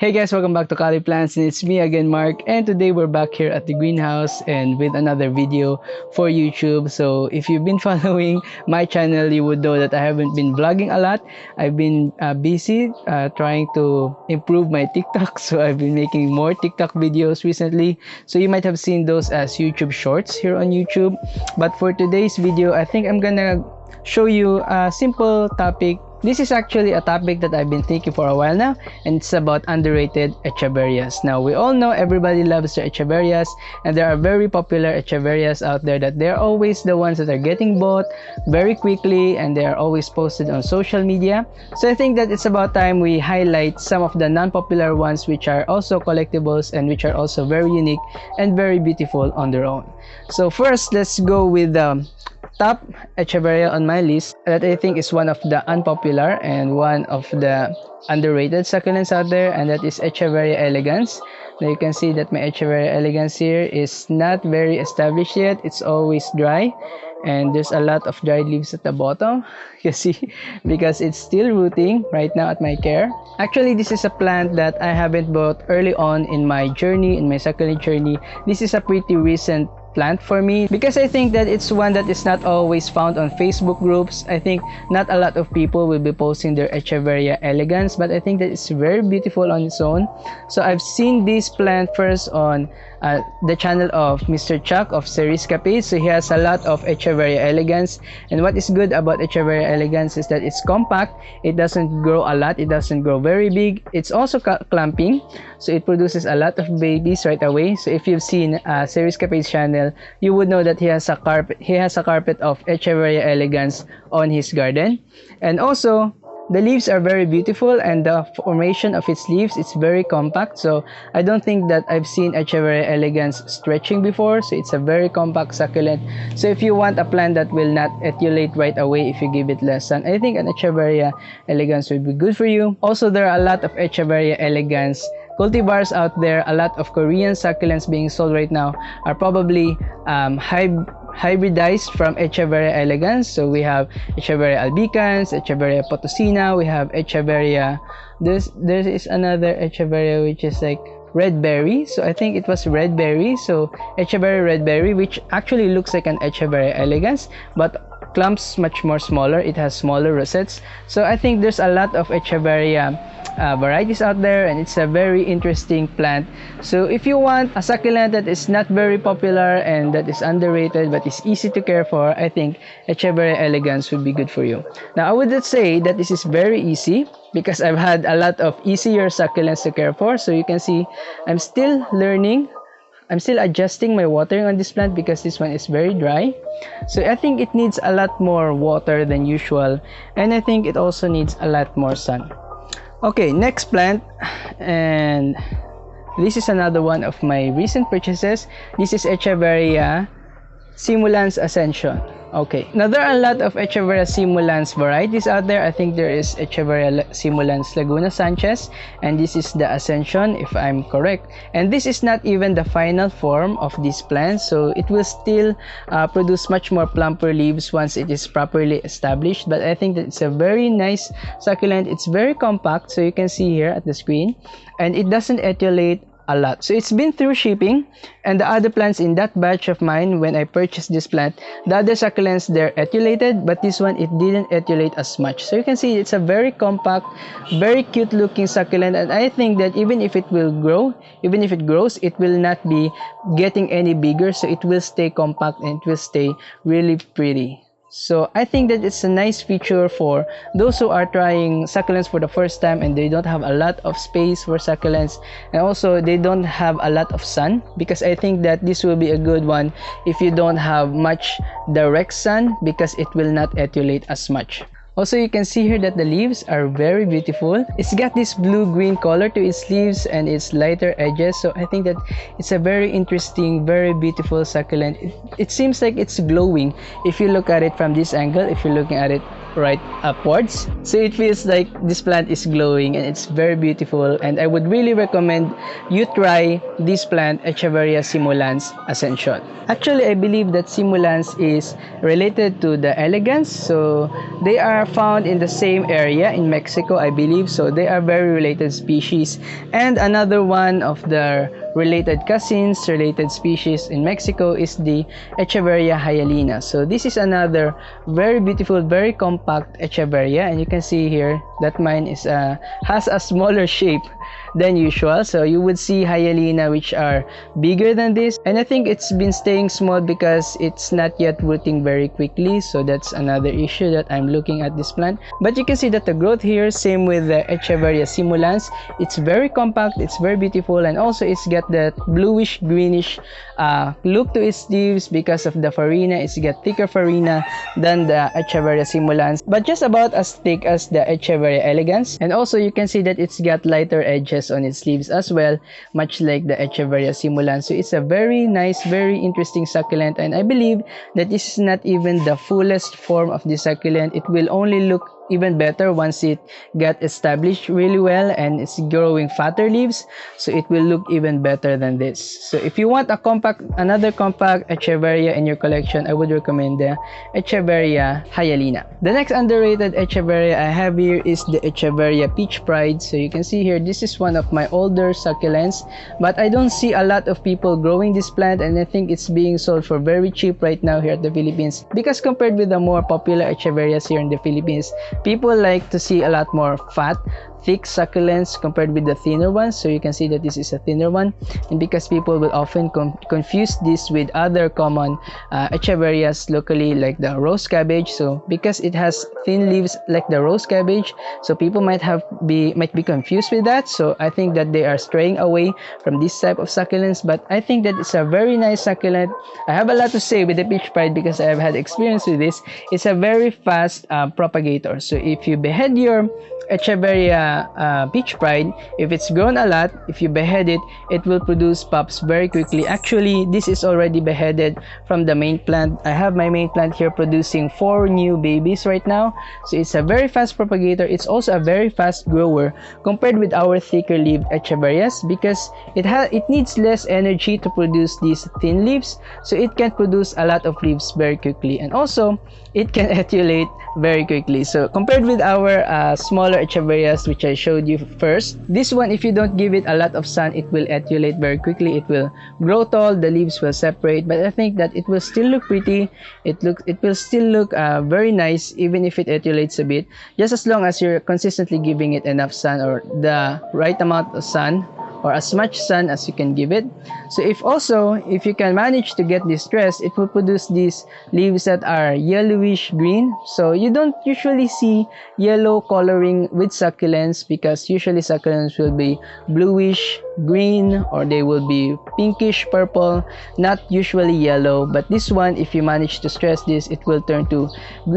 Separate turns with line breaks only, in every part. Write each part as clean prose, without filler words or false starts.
Hey guys, welcome back to Cali Plants, and it's me again, Mark, and today we're back here at the greenhouse and with another video for YouTube. So if you've been following my channel, you would know that I haven't been vlogging a lot. I've been busy trying to improve my TikTok, so I've been making more TikTok videos recently. So you might have seen those as YouTube shorts here on YouTube. But for today's video, I think I'm gonna show you a simple topic. This is actually a topic that I've been thinking for a while now, and it's about underrated Echeverias. Now, we all know everybody loves the Echeverias, and there are very popular Echeverias out there that they're always the ones that are getting bought very quickly, and they are always posted on social media. So I think that it's about time we highlight some of the non-popular ones which are also collectibles and which are also very unique and very beautiful on their own. So first, let's go with the top Echeveria on my list that I think is one of the unpopular and one of the underrated succulents out there, and that is Echeveria Elegance. Now you can see that my Echeveria Elegance here is not very established yet. It's always dry, and there's a lot of dried leaves at the bottom, you see, because it's still rooting right now at my care. Actually, this is a plant that I haven't bought early on in my journey, in my succulent journey. This is a pretty recent plant for me because I think that it's one that is not always found on Facebook groups. I think not a lot of people will be posting their Echeveria Elegance, but I think that it's very beautiful on its own. So I've seen this plant first on the channel of Mr. Chuck of Series Capades. So he has a lot of Echeveria Elegance, and what is good about Echeveria Elegance is that it's compact. It doesn't grow a lot, it doesn't grow very big. It's also clumping, so it produces a lot of babies right away. So if you've seen Series Capades channel, you would know that he has a carpet of Echeveria Elegance on his garden. And also the leaves are very beautiful, and the formation of its leaves is very compact. So I don't think that I've seen Echeveria Elegance stretching before. So it's a very compact succulent. So if you want a plant that will not etiolate right away if you give it less sun, I think an Echeveria Elegance would be good for you. Also, there are a lot of Echeveria Elegance cultivars out there. A lot of Korean succulents being sold right now are probably hybridized from Echeveria Elegance. So we have Echeveria albicans, Echeveria potosina, we have Echeveria, there is another Echeveria which is like red berry. So I think it was red berry. So Echeveria red berry, which actually looks like an Echeveria Elegance, but clumps much more smaller. It has smaller rosettes. So I think there's a lot of Echeveria varieties out there, and it's a very interesting plant. So if you want a succulent that is not very popular and that is underrated but is easy to care for, I think Echeveria Elegance would be good for you. Now, I would say that this is very easy because I've had a lot of easier succulents to care for. So you can see I'm still learning. I'm still adjusting my watering on this plant because this one is very dry. So I think it needs a lot more water than usual, and I think it also needs a lot more sun. Okay, next plant, and this is another one of my recent purchases. This is Echeveria Ascension. Okay, now there are a lot of Echeveria Simulans varieties out there. I think there is Echeveria Simulans Laguna Sanchez, and this is the Ascension if I'm correct. And this is not even the final form of this plant, so it will still produce much more plumper leaves once it is properly established. But I think that it's a very nice succulent. It's very compact, so you can see here at the screen, and it doesn't etiolate a lot. So it's been through shipping, and the other plants in that batch of mine, when I purchased this plant, the other succulents, they're etiolated, but this one, it didn't etiolate as much. So you can see it's a very compact, very cute looking succulent, and I think that even if it grows, it will not be getting any bigger. So it will stay compact and it will stay really pretty. So I think that it's a nice feature for those who are trying succulents for the first time and they don't have a lot of space for succulents, and also they don't have a lot of sun, because I think that this will be a good one if you don't have much direct sun, because it will not etiolate as much. Also, you can see here that the leaves are very beautiful. It's got this blue-green color to its leaves and its lighter edges. So I think that it's a very interesting, very beautiful succulent. It seems like it's glowing if you look at it from this angle. If you're looking at it right upwards. So it feels like this plant is glowing and it's very beautiful, and I would really recommend you try this plant, Echeveria Simulans Ascension. Actually, I believe that Simulans is related to the Elegance, so they are found in the same area in Mexico, I believe, so they are very related species. And another one of the related cousins, related species in Mexico is the Echeveria hyalina. So this is another very beautiful, very compact Echeveria, and you can see here that mine is has a smaller shape than usual. So you would see hyalina which are bigger than this, and I think it's been staying small because it's not yet rooting very quickly, so that's another issue that I'm looking at this plant. But you can see that the growth here, same with the Echeveria simulans, it's very compact, it's very beautiful, and also it's got that bluish greenish look to its leaves because of the farina. It's got thicker farina than the Echeveria simulans, but just about as thick as the Echeveria elegance. And also you can see that it's got lighter edges on its leaves as well, much like the Echeveria simulans. So it's a very nice, very interesting succulent, and I believe that this is not even the fullest form of the succulent. It will only look even better once it got established really well and it's growing fatter leaves, so it will look even better than this. So if you want another compact Echeveria in your collection, I would recommend the Echeveria hyalina. The next underrated Echeveria I have here is the Echeveria Peach Pride. So you can see here, this is one of my older succulents, but I don't see a lot of people growing this plant, and I think it's being sold for very cheap right now here at the Philippines, because compared with the more popular Echeverias here in the Philippines, people like to see a lot more fat, thick succulents compared with the thinner ones. So you can see that this is a thinner one, and because people will often confuse this with other common Echeverias locally, like the rose cabbage. So because it has thin leaves like the rose cabbage, so people might be confused with that. So I think that they are straying away from this type of succulents, but I think that it's a very nice succulent. I have a lot to say with the Peach Pride because I have had experience with this. It's a very fast propagator. So if you behead your Echeveria Peach Pride, if it's grown a lot, if you behead it, it will produce pups very quickly. Actually, this is already beheaded from the main plant. I have my main plant here producing 4 new babies right now. So it's a very fast propagator. It's also a very fast grower compared with our thicker leaved Echeverias, because it needs less energy to produce these thin leaves, so it can produce a lot of leaves very quickly, and also it can etiolate very quickly. So compared with our smaller Echeverias which I showed you first, this one, if you don't give it a lot of sun, it will etiolate very quickly. It will grow tall, the leaves will separate, but I think that it will still look pretty. It will still look very nice even if it etiolates a bit, just as long as you're consistently giving it enough sun, or the right amount of sun, or as much sun as you can give it. So if you can manage to get this stress, it will produce these leaves that are yellowish green. So you don't usually see yellow coloring with succulents, because usually succulents will be bluish green, or they will be pinkish purple, not usually yellow. But this one, if you manage to stress this, it will turn to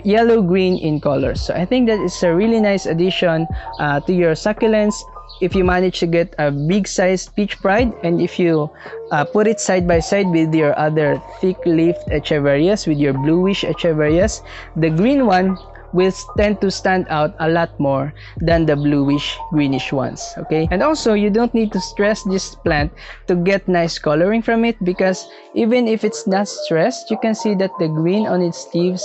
yellow green in color. So I think that it's a really nice addition to your succulents if you manage to get a big sized Peach Pride, and if you put it side by side with your other thick leafed Echeverias, with your bluish Echeverias, the green one will tend to stand out a lot more than the bluish greenish ones. Okay, and also you don't need to stress this plant to get nice coloring from it, because even if it's not stressed, you can see that the green on its leaves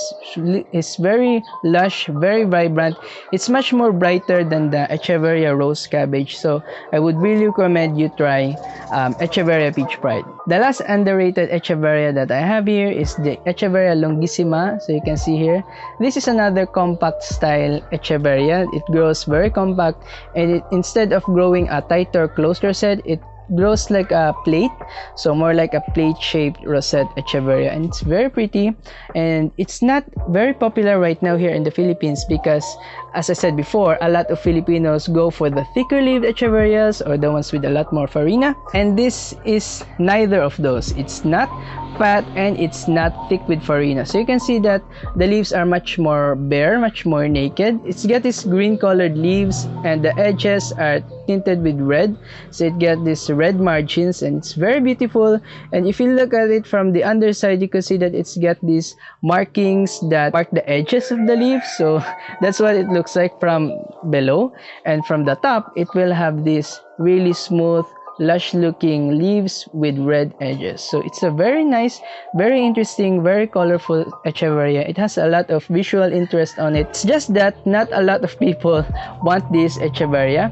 is very lush, very vibrant. It's much more brighter than the Echeveria rose cabbage. So I would really recommend you try Echeveria Peach Pride. The last underrated Echeveria that I have here is the Echeveria Longissima. So you can see here, this is another compact style Echeveria. It grows very compact, and instead of growing a tighter, closer set, it grows like a plate, so more like a plate shaped rosette Echeveria, and it's very pretty. And it's not very popular right now here in the Philippines because, as I said before, a lot of Filipinos go for the thicker leaved Echeverias, or the ones with a lot more farina, and this is neither of those. It's not fat and it's not thick with farina. So you can see that the leaves are much more bare, much more naked. It's got these green colored leaves, and the edges are tinted with red, so it get these red margins, and it's very beautiful. And if you look at it from the underside, you can see that it's got these markings that mark the edges of the leaf. So that's what it looks like from below, and from the top it will have this really smooth, lush looking leaves with red edges. So it's a very nice, very interesting, very colorful echeveria. It has a lot of visual interest on it. It's just that not a lot of people want this echeveria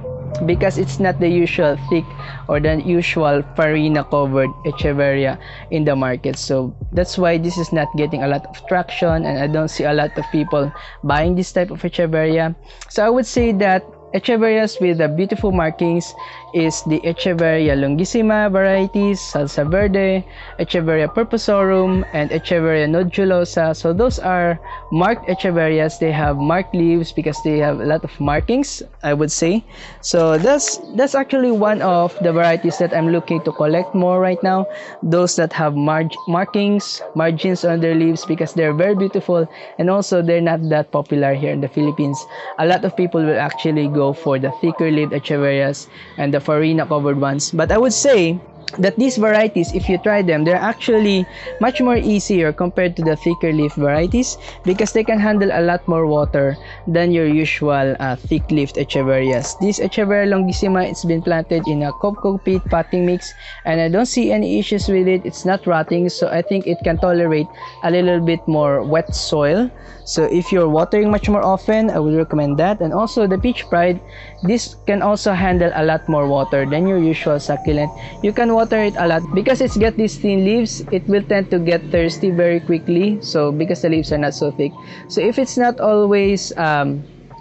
because it's not the usual thick or the usual farina covered echeveria in the market. So that's why this is not getting a lot of traction, and I don't see a lot of people buying this type of echeveria. So I would say that Echeverias with the beautiful markings is the Echeveria Longissima varieties, Salsa Verde, Echeveria Purpusorum, and Echeveria Nodulosa. So those are marked Echeverias. They have marked leaves because they have a lot of markings, I would say. So that's actually one of the varieties that I'm looking to collect more right now. Those that have markings, margins on their leaves, because they're very beautiful, and also they're not that popular here in the Philippines. A lot of people will actually go for the thicker leaved Echeverias and the farina covered ones. But I would say that these varieties, if you try them, they're actually much more easier compared to the thicker leaf varieties because they can handle a lot more water than your usual thick leafed Echeverias. This Echeveria Longissima, it's been planted in a cocoa peat potting mix, and I don't see any issues with it. It's not rotting, so I think it can tolerate a little bit more wet soil. So if you're watering much more often, I would recommend that. And also the Peach Pride, this can also handle a lot more water than your usual succulent. You can water it a lot because it's got these thin leaves. It will tend to get thirsty very quickly, so because the leaves are not so thick. So if it's not always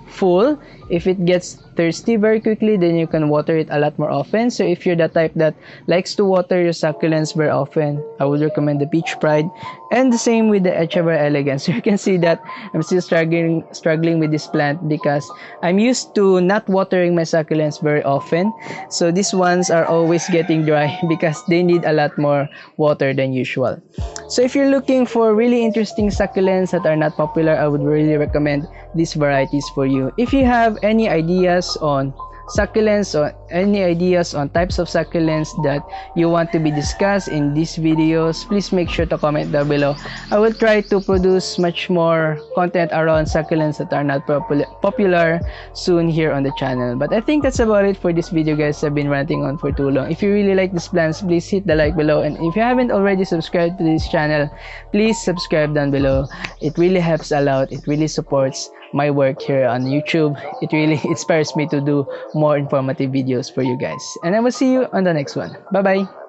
full, if it gets thirsty very quickly, then you can water it a lot more often. So if you're the type that likes to water your succulents very often, I would recommend the Peach Pride. And the same with the Echeveria Elegance. So you can see that I'm still struggling with this plant because I'm used to not watering my succulents very often. So these ones are always getting dry because they need a lot more water than usual. So if you're looking for really interesting succulents that are not popular, I would really recommend these varieties for you. If you have any ideas on succulents or any ideas on types of succulents that you want to be discussed in these videos, please make sure to comment down below. I will try to produce much more content around succulents that are not popular soon here on the channel. But I think that's about it for this video, guys. I've been ranting on for too long. If you really like these plants, please hit the like below, and if you haven't already subscribed to this channel, please subscribe down below. It really helps a lot. It really supports my work here on YouTube. It really inspires me to do more informative videos for you guys. And I will see you on the next one. Bye bye.